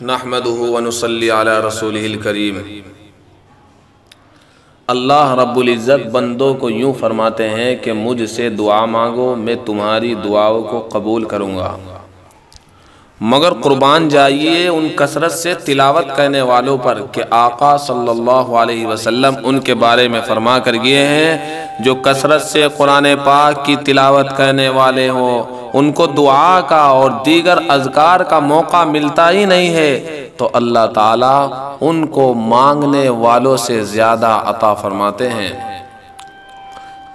نحمدہ ونصلی علی رسولہ الکریم۔ اللہ رب العزت بندوں کو یوں فرماتے ہیں کہ مجھ سے دعا مانگو، میں تمہاری دعاؤں کو قبول کروں گا، مگر قربان جائیے ان کثرت سے تلاوت کرنے والوں پر کہ آقا صلی اللہ علیہ وسلم ان کے بارے میں فرما کر گئے ہیں جو کثرت سے قرآن پاک کی تلاوت کرنے والے ہوں ان کو دعا کا اور دیگر اذکار کا موقع ملتا ہی نہیں ہے تو اللہ تعالیٰ ان کو مانگنے والوں سے زیادہ عطا فرماتے ہیں۔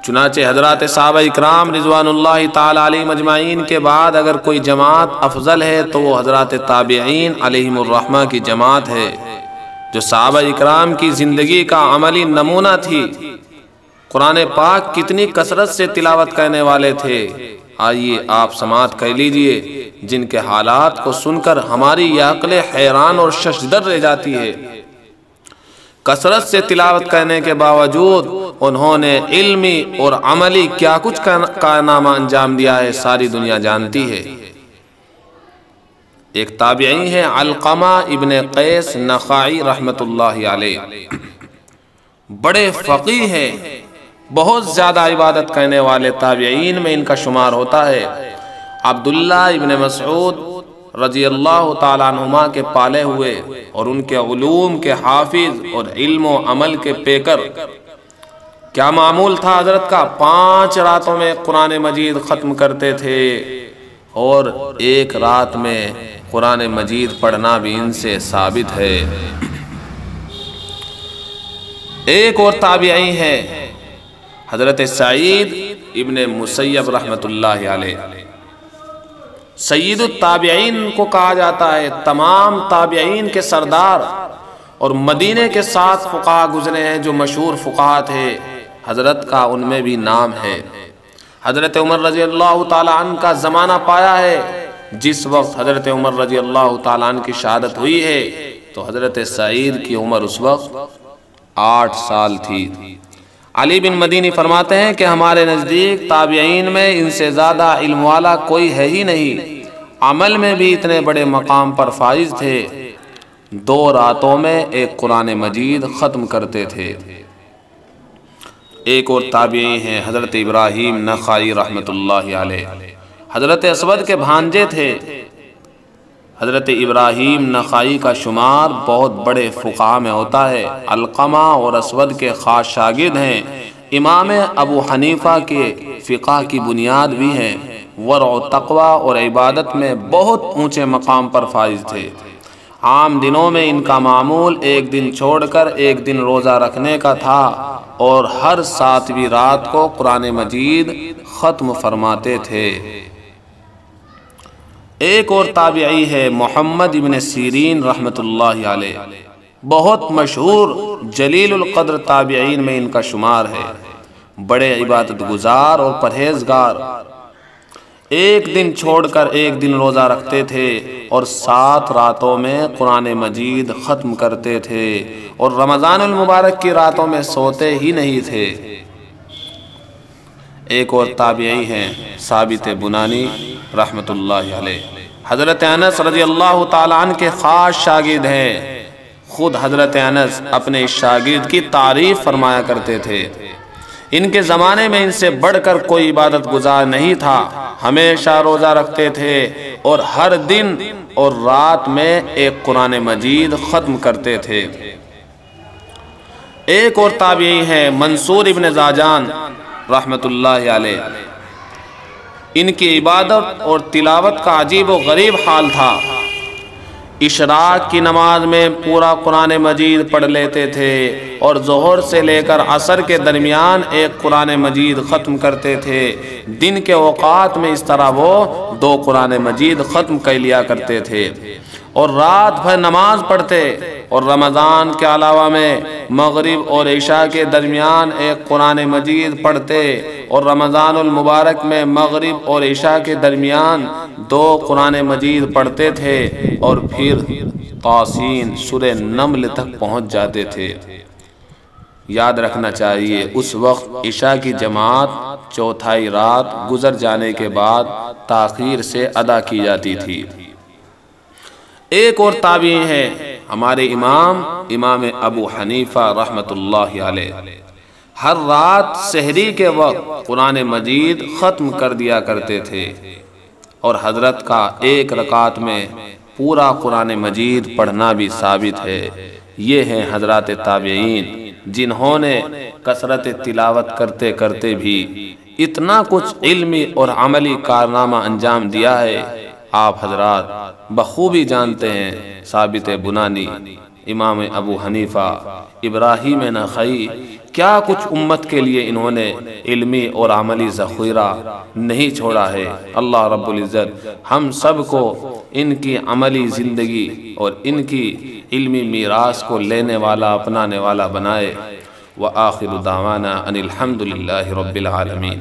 چنانچہ حضرات صحابہ اکرام رضوان اللہ تعالی علیہم اجمعین کے بعد اگر کوئی جماعت افضل ہے تو وہ حضرات تابعین علیہم الرحمہ کی جماعت ہے جو صحابہ اکرام کی زندگی کا عملی نمونہ تھی۔ قرآن پاک کتنی کثرت سے تلاوت کرنے والے تھے، آئیے آپ سماعت کر لیجئے، جن کے حالات کو سن کر ہماری یہ عقل حیران اور ششدر رہ جاتی ہے۔ کثرت سے تلاوت کرنے کے باوجود انہوں نے علمی اور عملی کیا کچھ کارنامہ انجام دیا ہے ساری دنیا جانتی ہے۔ ایک تابعی ہیں علقمہ ابن قیس نخعی رحمت اللہ علیہ، بڑے فقیہ ہیں، بہت زیادہ عبادت کرنے والے تابعین میں ان کا شمار ہوتا ہے۔ عبداللہ ابن مسعود رضی اللہ تعالیٰ عنہما کے پالے ہوئے اور ان کے علوم کے حافظ اور علم و عمل کے پیکر۔ کیا معمول تھا حضرت کا؟ 5 راتوں میں قرآن مجید ختم کرتے تھے اور ایک رات میں قرآن مجید پڑھنا بھی ان سے ثابت ہے۔ ایک اور تابعی ہے حضرت سعید ابن مسیب رحمت اللہ علیہ، سید التابعین کو کہا جاتا ہے، تمام تابعین کے سردار، اور مدینے کے 7 فقہا گزرے ہیں جو مشہور فقہا تھے، حضرت کا ان میں بھی نام ہے۔ حضرت عمر رضی اللہ تعالیٰ عنہ کا زمانہ پایا ہے، جس وقت حضرت عمر رضی اللہ تعالیٰ عنہ کی شہادت ہوئی ہے تو حضرت سعید کی عمر اس وقت 8 سال تھی۔ علی بن مدینی فرماتے ہیں کہ ہمارے نزدیک تابعین میں ان سے زیادہ علم والا کوئی ہے ہی نہیں، عمل میں بھی اتنے بڑے مقام پر فائز تھے، 2 راتوں میں ایک قرآن مجید ختم کرتے تھے۔ ایک اور تابعی ہیں حضرت ابراہیم نخعی رحمت اللہ علیہ، حضرت اسود کے بھانجے تھے۔ حضرت ابراہیم نخعی کا شمار بہت بڑے فقہا میں ہوتا ہے، علقمہ اور اسود کے خاص شاگرد ہیں، امام ابو حنیفہ کے فقہ کی بنیاد بھی ہیں، ورع و تقوی اور عبادت میں بہت اونچے مقام پر فائز تھے۔ عام دنوں میں ان کا معمول ایک دن چھوڑ کر ایک دن روزہ رکھنے کا تھا اور ہر 7ویں رات کو قرآن مجید ختم فرماتے تھے۔ ایک اور تابعی ہے محمد ابن سیرین رحمت اللہ علیہ، بہت مشہور جلیل القدر تابعین میں ان کا شمار ہے، بڑے عبادت گزار اور پرہیزگار، ایک دن چھوڑ کر ایک دن روزہ رکھتے تھے اور 7 راتوں میں قرآن مجید ختم کرتے تھے اور رمضان المبارک کی راتوں میں سوتے ہی نہیں تھے۔ ایک اور تابعی ہیں ثابت بنانی رحمت اللہ علیہ، حضرت انس رضی اللہ تعالیٰ عنہ کے خاص شاگرد ہیں، خود حضرت انس اپنے شاگرد کی تعریف فرمایا کرتے تھے، ان کے زمانے میں ان سے بڑھ کر کوئی عبادت گزار نہیں تھا، ہمیشہ روزہ رکھتے تھے اور ہر دن اور رات میں ایک قرآن مجید ختم کرتے تھے۔ ایک اور تابعی ہیں منصور ابن زاجان رحمت اللہ علیہ، ان کی عبادت اور تلاوت کا عجیب و غریب حال تھا، اشراق کی نماز میں پورا قرآن مجید پڑھ لیتے تھے اور ظہر سے لے کر عصر کے درمیان ایک قرآن مجید ختم کرتے تھے، دن کے اوقات میں اس طرح وہ 2 قرآن مجید ختم کر لیا کرتے تھے اور رات بھر نماز پڑھتے، اور رمضان کے علاوہ میں مغرب اور عشاء کے درمیان ایک قرآن مجید پڑھتے اور رمضان المبارک میں مغرب اور عشاء کے درمیان 2 قرآن مجید پڑھتے تھے اور پھر طاسین سورہ نمل تک پہنچ جاتے تھے۔ یاد رکھنا چاہیے اس وقت عشاء کی جماعت 4تھائی رات گزر جانے کے بعد تاخیر سے ادا کی جاتی تھی۔ ایک اور تابعی ہیں ہمارے امام ابو حنیفہ رحمت اللہ علیہ، ہر رات سحری کے وقت قرآن مجید ختم کر دیا کرتے تھے، اور حضرت کا ایک رکعت میں پورا قرآن مجید پڑھنا بھی ثابت ہے۔ یہ ہیں حضرات تابعین جنہوں نے کثرت تلاوت کرتے کرتے بھی اتنا کچھ علمی اور عملی کارنامہ انجام دیا ہے۔ آپ حضرات بخوبی جانتے ہیں ثابت بنانی، امام ابو حنیفہ، ابراہیم نخعی، کیا کچھ امت کے لیے انہوں نے علمی اور عملی ذخیرہ نہیں چھوڑا ہے۔ اللہ رب العزت ہم سب کو ان کی عملی زندگی اور ان کی علمی میراث کو لینے والا اپنانے والا بنائے۔ وآخر دعوانا ان الحمد للہ رب العالمین۔